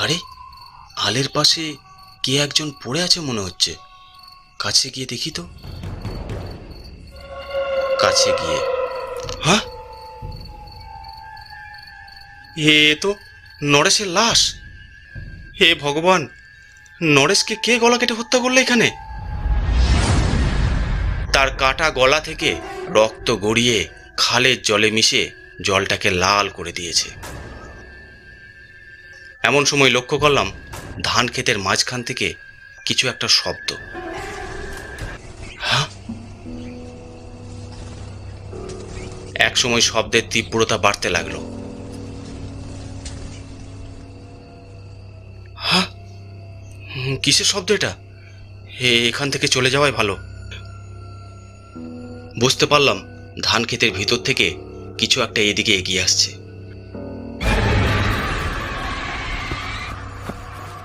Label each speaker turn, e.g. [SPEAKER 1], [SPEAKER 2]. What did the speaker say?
[SPEAKER 1] আরে, আলের পাশে কে একজন পড়ে আছে মনে হচ্ছে। কাছে গিয়ে দেখি তো। কাছে গিয়ে, হ্যাঁ, এ তো নরেশের লাশ। হে ভগবান, নরেশকে কে গলা কেটে হত্যা করলো এখানে? তার কাটা গলা থেকে রক্ত গড়িয়ে খালের জলে মিশে জলটাকে লাল করে দিয়েছে। এমন সময় লক্ষ্য করলাম ধান ক্ষেতের মাঝখান থেকে কিছু একটা শব্দ। হ্যাঁ, এক সময় শব্দের তীব্রতা বাড়তে লাগলো। হ্যাঁ, কিসের শব্দ এটা? এখান থেকে চলে যাওয়াই ভালো। বুঝতে পারলাম ধান ক্ষেতের ভিতর থেকে কিছু একটা এদিকে এগিয়ে আসছে।